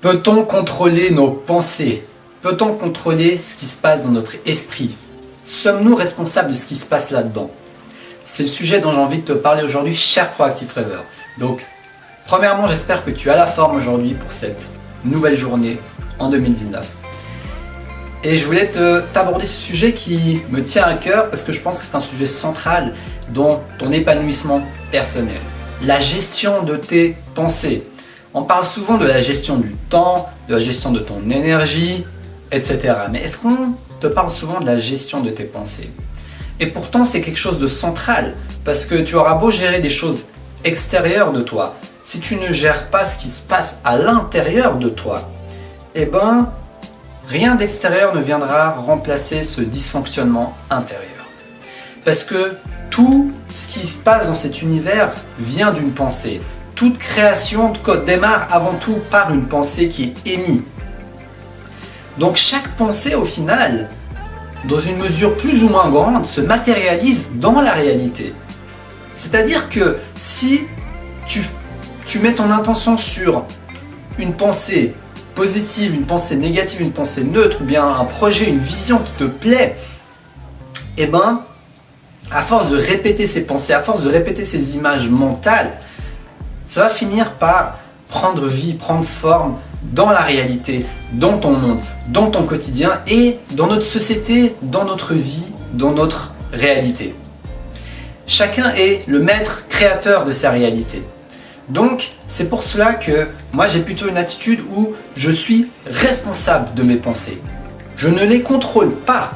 Peut-on contrôler nos pensées? Peut-on contrôler ce qui se passe dans notre esprit? Sommes-nous responsables de ce qui se passe là-dedans? C'est le sujet dont j'ai envie de te parler aujourd'hui, cher Proactive Rêveur. Donc, premièrement, j'espère que tu as la forme aujourd'hui pour cette nouvelle journée en 2019. Et je voulais t'aborder ce sujet qui me tient à cœur parce que je pense que c'est un sujet central dans ton épanouissement personnel. La gestion de tes pensées. On parle souvent de la gestion du temps, de la gestion de ton énergie, etc. Mais est-ce qu'on te parle souvent de la gestion de tes pensées? Et pourtant, c'est quelque chose de central parce que tu auras beau gérer des choses extérieures de toi. Si tu ne gères pas ce qui se passe à l'intérieur de toi, eh ben, rien d'extérieur ne viendra remplacer ce dysfonctionnement intérieur. Parce que tout ce qui se passe dans cet univers vient d'une pensée. Toute création de code démarre avant tout par une pensée qui est émise. Donc chaque pensée au final, dans une mesure plus ou moins grande, se matérialise dans la réalité. C'est-à-dire que si tu mets ton intention sur une pensée positive, une pensée négative, une pensée neutre, ou bien un projet, une vision qui te plaît, eh ben, à force de répéter ces pensées, à force de répéter ces images mentales, ça va finir par prendre vie, prendre forme dans la réalité, dans ton monde, dans ton quotidien et dans notre société, dans notre vie, dans notre réalité. Chacun est le maître créateur de sa réalité. Donc, c'est pour cela que moi j'ai plutôt une attitude où je suis responsable de mes pensées. Je ne les contrôle pas.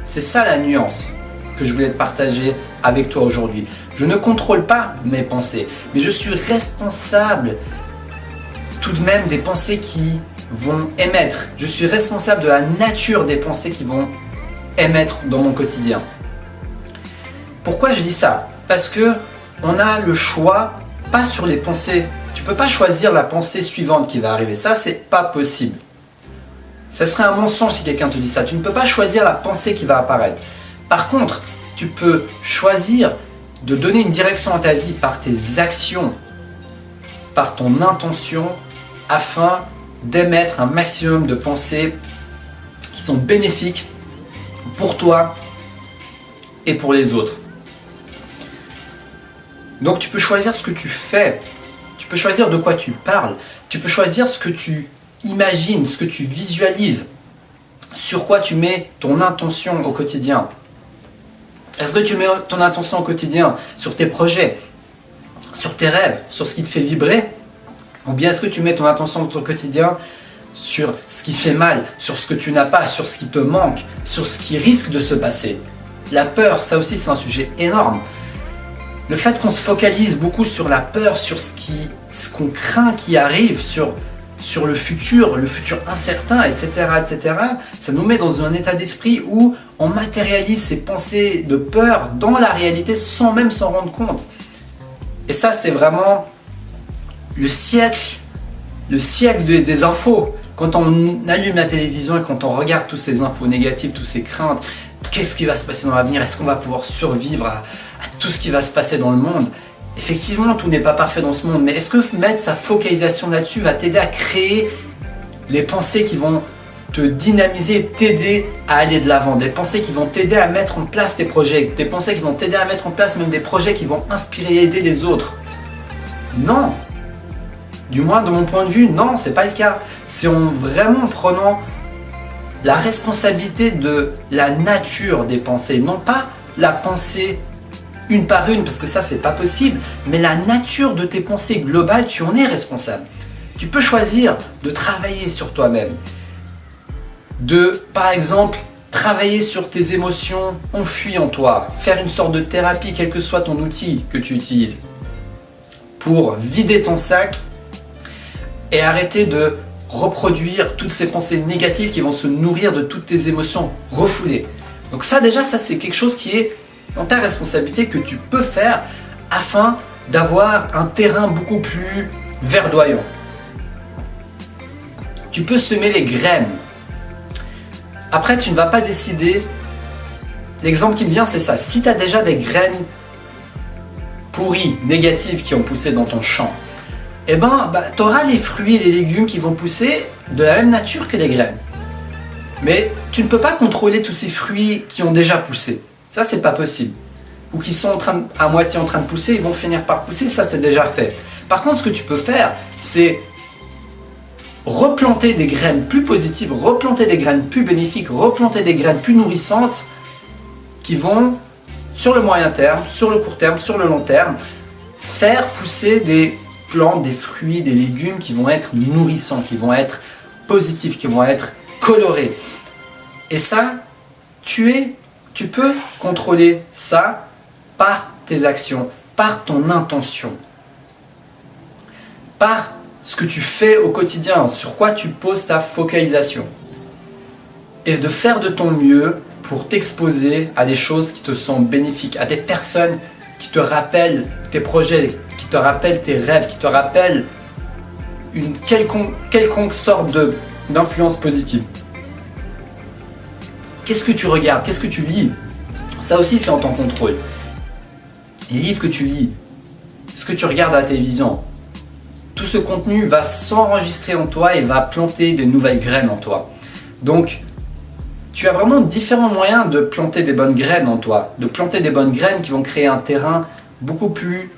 C'est ça la nuance que je voulais te partager avec toi aujourd'hui. Je ne contrôle pas mes pensées, mais je suis responsable tout de même des pensées qui vont émettre. Je suis responsable de la nature des pensées qui vont émettre dans mon quotidien. Pourquoi je dis ça? Parce que on a le choix, pas sur les pensées. Tu peux pas choisir la pensée suivante qui va arriver. Ça, c'est pas possible. Ça serait un mensonge si quelqu'un te dit ça. Tu ne peux pas choisir la pensée qui va apparaître. Par contre, tu peux choisir de donner une direction à ta vie par tes actions, par ton intention, afin d'émettre un maximum de pensées qui sont bénéfiques pour toi et pour les autres. Donc tu peux choisir ce que tu fais, tu peux choisir de quoi tu parles, tu peux choisir ce que tu imagines, ce que tu visualises, sur quoi tu mets ton intention au quotidien. Est-ce que tu mets ton intention au quotidien sur tes projets, sur tes rêves, sur ce qui te fait vibrer? Ou bien est-ce que tu mets ton intention au quotidien sur ce qui fait mal, sur ce que tu n'as pas, sur ce qui te manque, sur ce qui risque de se passer? La peur, ça aussi c'est un sujet énorme. Le fait qu'on se focalise beaucoup sur la peur, sur ce qu'on craint qui arrive, sur le futur incertain, etc., ça nous met dans un état d'esprit où on matérialise ces pensées de peur dans la réalité sans même s'en rendre compte. Et ça, c'est vraiment le siècle des infos. Quand on allume la télévision et quand on regarde toutes ces infos négatives, toutes ces craintes, qu'est-ce qui va se passer dans l'avenir? Est-ce qu'on va pouvoir survivre à tout ce qui va se passer dans le monde? Effectivement, tout n'est pas parfait dans ce monde, mais est-ce que mettre sa focalisation là-dessus va t'aider à créer les pensées qui vont te dynamiser, t'aider à aller de l'avant, des pensées qui vont t'aider à mettre en place tes projets, des pensées qui vont t'aider à mettre en place même des projets qui vont inspirer et aider les autres? Non. Du moins, de mon point de vue, non, c'est pas le cas. C'est en vraiment prenant la responsabilité de la nature des pensées, non pas la pensée une par une, parce que ça c'est pas possible, mais la nature de tes pensées globales, tu en es responsable. Tu peux choisir de travailler sur toi-même, de par exemple travailler sur tes émotions enfuies en toi, faire une sorte de thérapie, quel que soit ton outil que tu utilises, pour vider ton sac et arrêter de reproduire toutes ces pensées négatives qui vont se nourrir de toutes tes émotions refoulées. Donc ça déjà, ça c'est quelque chose qui est dans ta responsabilité que tu peux faire afin d'avoir un terrain beaucoup plus verdoyant. Tu peux semer les graines. Après, tu ne vas pas décider. L'exemple qui me vient, c'est ça. Si tu as déjà des graines pourries, négatives qui ont poussé dans ton champ, eh ben, tu auras les fruits et les légumes qui vont pousser de la même nature que les graines. Mais tu ne peux pas contrôler tous ces fruits qui ont déjà poussé. Ça, c'est pas possible. Ou qui sont à moitié en train de pousser, ils vont finir par pousser, ça c'est déjà fait. Par contre, ce que tu peux faire, c'est replanter des graines plus positives, replanter des graines plus bénéfiques, replanter des graines plus nourrissantes qui vont, sur le moyen terme, sur le court terme, sur le long terme, faire pousser des plantes, des fruits, des légumes qui vont être nourrissants, qui vont être positifs, qui vont être colorés. Et ça, tu peux contrôler ça par tes actions, par ton intention, par ce que tu fais au quotidien, sur quoi tu poses ta focalisation. Et de faire de ton mieux pour t'exposer à des choses qui te sont bénéfiques, à des personnes qui te rappellent tes projets, qui te rappellent tes rêves, qui te rappellent une quelconque sorte d'influence positive. Qu'est-ce que tu regardes? Qu'est-ce que tu lis? Ça aussi, c'est en ton contrôle. Les livres que tu lis, ce que tu regardes à la télévision, tout ce contenu va s'enregistrer en toi et va planter des nouvelles graines en toi. Donc, tu as vraiment différents moyens de planter des bonnes graines en toi, de planter des bonnes graines qui vont créer un terrain beaucoup plus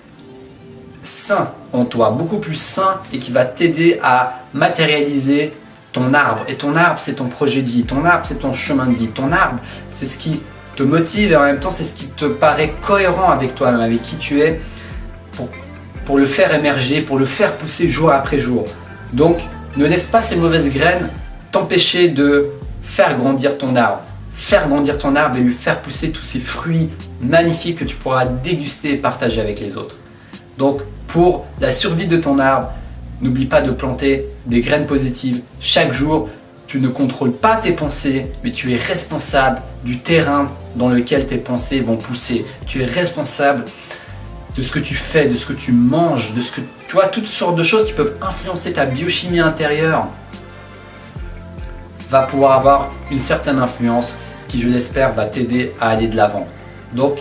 sain en toi, beaucoup plus sain et qui va t'aider à matérialiser ton arbre. Et ton arbre, c'est ton projet de vie, ton arbre, c'est ton chemin de vie, ton arbre, c'est ce qui te motive et en même temps, c'est ce qui te paraît cohérent avec toi-même, avec qui tu es, pour le faire émerger, pour le faire pousser jour après jour. Donc, ne laisse pas ces mauvaises graines t'empêcher de faire grandir ton arbre. Faire grandir ton arbre et lui faire pousser tous ces fruits magnifiques que tu pourras déguster et partager avec les autres. Donc, pour la survie de ton arbre, n'oublie pas de planter des graines positives chaque jour. Tu ne contrôles pas tes pensées, mais tu es responsable du terrain dans lequel tes pensées vont pousser. Tu es responsable de ce que tu fais, de ce que tu manges, de ce que tu vois, toutes sortes de choses qui peuvent influencer ta biochimie intérieure va pouvoir avoir une certaine influence qui, je l'espère, va t'aider à aller de l'avant. Donc,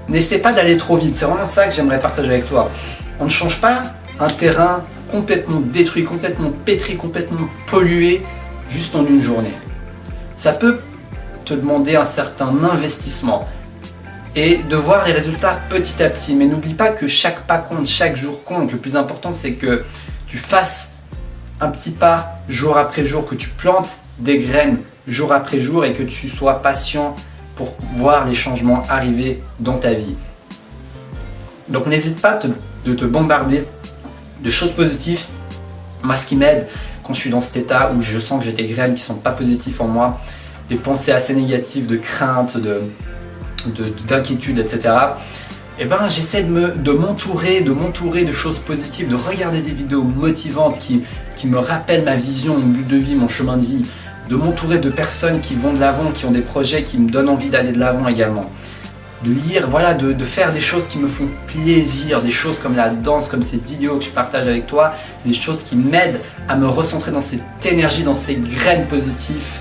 n'essaie pas d'aller trop vite. C'est vraiment ça que j'aimerais partager avec toi. On ne change pas un terrain complètement détruit, complètement pétri, complètement pollué juste en une journée. Ça peut te demander un certain investissement et de voir les résultats petit à petit. Mais n'oublie pas que chaque pas compte, chaque jour compte. Le plus important, c'est que tu fasses un petit pas jour après jour, que tu plantes des graines jour après jour et que tu sois patient pour voir les changements arriver dans ta vie. Donc n'hésite pas de te bombarder de choses positives. Moi, ce qui m'aide quand je suis dans cet état où je sens que j'ai des graines qui ne sont pas positives en moi, des pensées assez négatives, de crainte, d'inquiétude, etc. Et ben, j'essaie de m'entourer de choses positives, de regarder des vidéos motivantes qui me rappellent ma vision, mon but de vie, mon chemin de vie, de m'entourer de personnes qui vont de l'avant, qui ont des projets qui me donnent envie d'aller de l'avant également. De lire, voilà, de faire des choses qui me font plaisir, des choses comme la danse, comme ces vidéos que je partage avec toi, des choses qui m'aident à me recentrer dans cette énergie, dans ces graines positives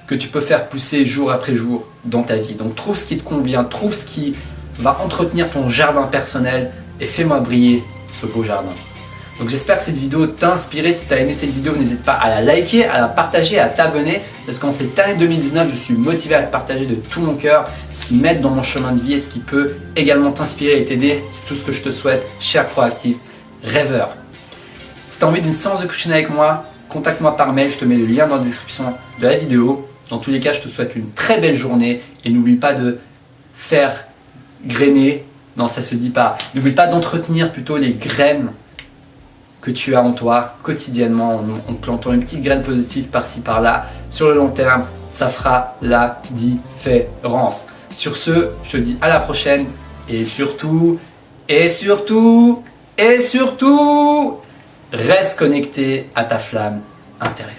que tu peux faire pousser jour après jour dans ta vie. Donc trouve ce qui te convient, trouve ce qui va entretenir ton jardin personnel et fais-moi briller ce beau jardin. Donc j'espère que cette vidéo t'a inspiré. Si tu as aimé cette vidéo, n'hésite pas à la liker, à la partager, à t'abonner. Parce qu'en cette année 2019, je suis motivé à te partager de tout mon cœur ce qui m'aide dans mon chemin de vie et ce qui peut également t'inspirer et t'aider. C'est tout ce que je te souhaite, cher proactif, rêveur. Si tu as envie d'une séance de coaching avec moi, contacte-moi par mail, je te mets le lien dans la description de la vidéo. Dans tous les cas, je te souhaite une très belle journée et n'oublie pas de faire grainer, non ça se dit pas, n'oublie pas d'entretenir plutôt les graines que tu as en toi quotidiennement en plantant une petite graine positive par-ci par-là. Sur le long terme, ça fera la différence. Sur ce, je te dis à la prochaine et surtout, reste connecté à ta flamme intérieure.